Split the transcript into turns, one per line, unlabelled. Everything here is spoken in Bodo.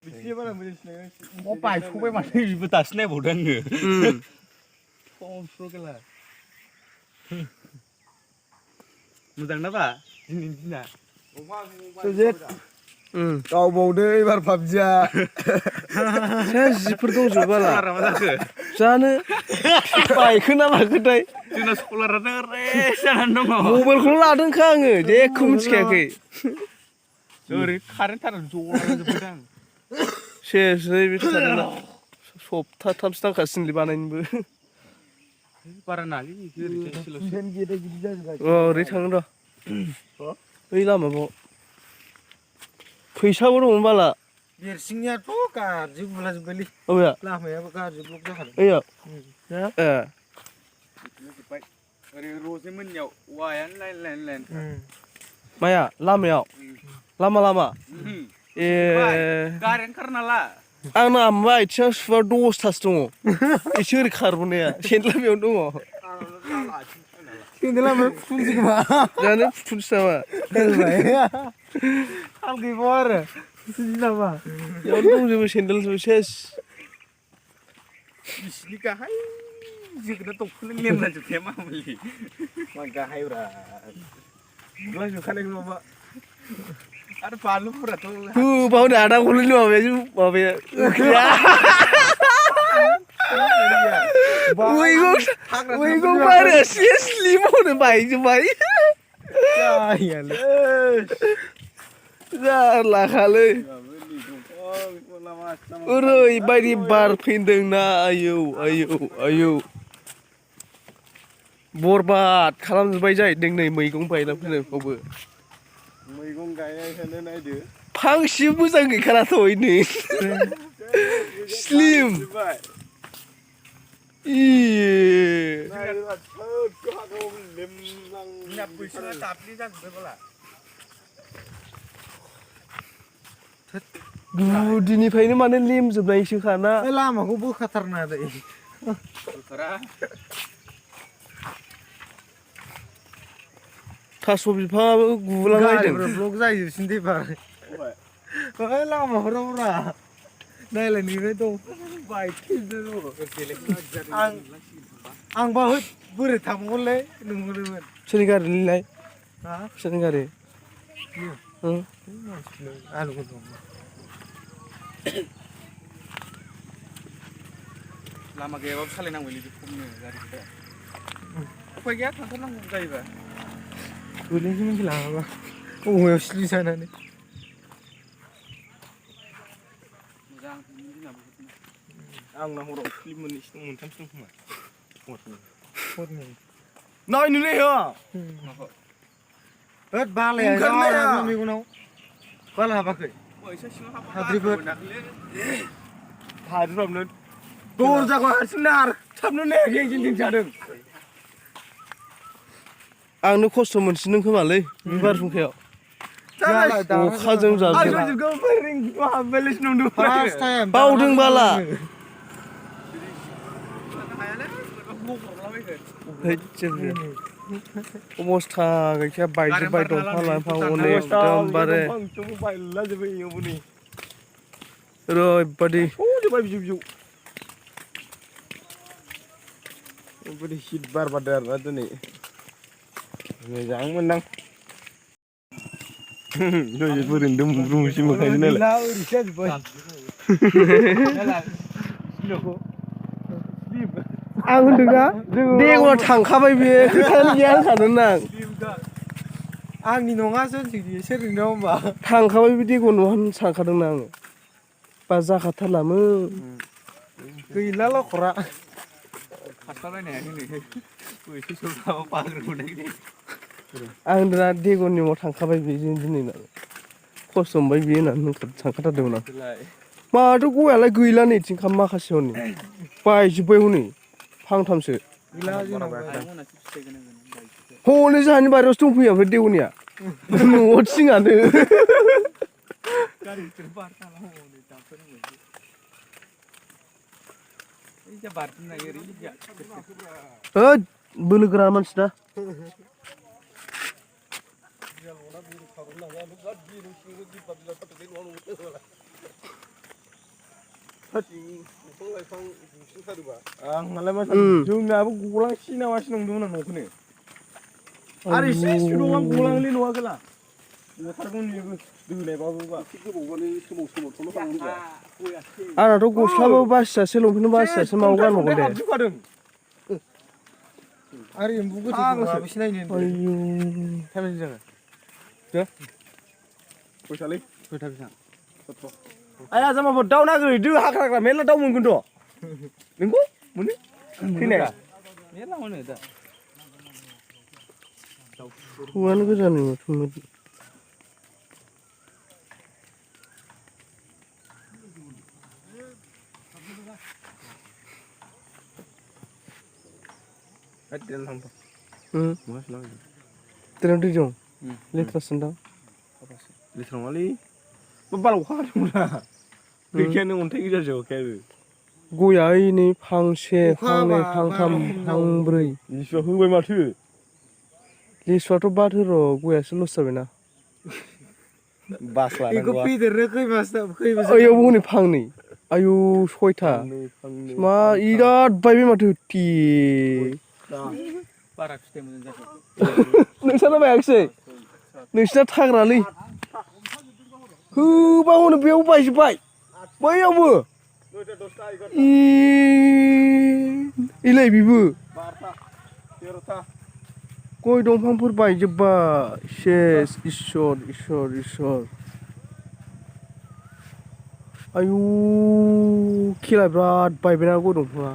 पाइ सबाय माथो बिबो दासो नायबावदों आङो खमफ्रगेला मोजां ना बा दिनैनि दिना
गावबावदो एबार पाबजिया
जिफोर दंजोबो बाला जानो बाइकखौ ना माखोथाय
जोंना सलारानो रेस जानानै दङ
मबाइलखौल' लादोंखा आङो जेखौ मिथिखायाखै
ओरै कारेन्ट थार जलाजोबबोदों आं
सेसै बे कारेन्टआ सप्ताथामसो नांखासिगोनलै बानायनोबो
बारा नालै
ओरै थाङो र' बै लामाबाव फैसाबो दंमोन बाला
देरसिंनियाथ' गाज्रि गुलाजोब्बायलै
अबेया
लामायाबो गाज्रि ब्लक जाखादों
ओइयाव ए
ओरै रजे मोननियाव औवायानो लाइन
माया लामायाव लामा ए
गारियानो खारो नाला
आंना ओमफ्राय आथिङा सुबा 10थासो दङ एसे ओरै खारबोनाया सेन्देला बेयाव दङ
सेन्देला ओमफ्राय फुथुनोसै खोमा
जानो फुथुनोसै नामा
थाल गैबावा आरो फुथुनोसै नामा
बेयावनो दंजोबो सेन्देलजोबो सेस
बिसिनि गाहाय जोगोनार दंफांनो लेमलाजोबखाया मामुलि
मा गाहायब्रा गुलाजोबखानायखौ माबा आरो बानलुफोराथ'
बावनो आदाखौल' माबाया मैगं बारो स्लिम होनो बायजोब्बाय जारलाखालै ओरैबायदि बार फैदोंना आयौ बरबाद खालामजोब्बाय जाहैदों नै मैगं गायना फैनायफ्रावबो
मैगं गायनायखौनो नायदो
फांसे मोजां गैखालाथ' नै स्लिम गुदिनिफ्रायनो माने लेमजोबनायसोखाना
लामाखौ बोखाथारना दै
थास' बिफाङाबो गुलांलायदों
ब्लक जाहैजोबसिन दै बार लामाफोरावब्रा नायलाय नैबे दं आंबा बोरै थांगोनलै नंगौमोन
सोरनि गारिलाय सोरनि गारि
आलुखौ दं
लामा गैयाबाबो सालायनांबायलै बे खमनो गारिखौ उफाय गैया थांथारनांगौ जायोबा
गोलैनोसो मिथिलाङाबा औवायाव सिलि जानानै
आंना हराव फिल्म मोननैसो दं मोनथामसो दं खोमा
नायनोलै होद बालाया मेगनाव बाला हाबाखै हाद्रिफोर
हाद्रिफ्रावनो
दरजाखौ हारसिं नारथाबनो नायाखै आं जिं जादों
आंनो खस्थ' मोनसिनदों खोमालै बे बारहुंखायाव अखाजों जाबजों बावदों बाला अबस्था गैखाया बायजोब्बाय दंफां लाइफां एकदमबारे ओरैबायदि
ओरैबायदि हिट बार बारदों आरोना दिनै मोजां मोनदां
बोरैनो दुमसि मोखांजों नालाय आं होनदोंना देगना थांखाबाय बे खोथायानो गैया होनखादों आं
आंनि नङासो सोरनि न' होमबा
थांखाबाय बे देगनाव सानखादोंना आङो बा जाखाथारलामोन
गैला लखरा
आं होनदोंना देगननि न'आव थांखाबाय बेजों दिनै खस्थ' मोनबाय बियो होननानै सानखाथारदोंमोन आं माथो गयालाय गैला नैथिं माखासे हनै बायजोब्बाय हनै फांथामसो हनै जोंहानि बारियावसो दंफैयो ओमफ्राय देवनिया न'आव थिङानो होद बोलोगोरा मानसिना
आंहालाय मा जोंनाबो गलांसिना मासि नंदोंमोन आं न'खौनो आरो एसे सुदुंआव गलांलै न'आ गैला गथारगौ नुयोबो दोलायबाबोबा गोबावबानो सोमाव थांनो
आंनाथ' गस्लाबो बासिजासे लंपेन्ट बासिजासे माबा गानबावगोन दे
आरो एम्बु गोथैखौ नायनो
आयु
टाइम जागोन दे फैसालै फैसा आया जामाबो दाउ नागिरहैदो हाग्राग्रा मेरला दाउ मोनगोनथ' नोंगौ मोनो फैनाय
मेरला मोनो दा
खुगानो गोजान माथो तेराव दै दं लेथ्रासो दां
लेथ्रा नङालै बाला अखा हादोंमोनना दैखायानो अन्थाइ गोजा जखायाबो
गया नै फांसे फांनै फांथाम फांब्रै
लिसुआ होबाय माथो
लिसुआथ' बाद हो र' गयासो लस जाबायना
बास लानांगौआ
फेदेरनो खैबासो
ओयावबो हनै फांनै आयु सयथा मा इराद बायबाय माथो थे
बारा फिथाइ मोजां जायाखै
नोंसाना बायाखिसै नोंसिना थाग्रालै होबा हनै बेयाव बायजोब्बाय बैयावबो इलाय बेबो गय दंफांफोर बायजोब्बाय सेस इसोर आयु खेला बिराद बायबायना गय दंफाङा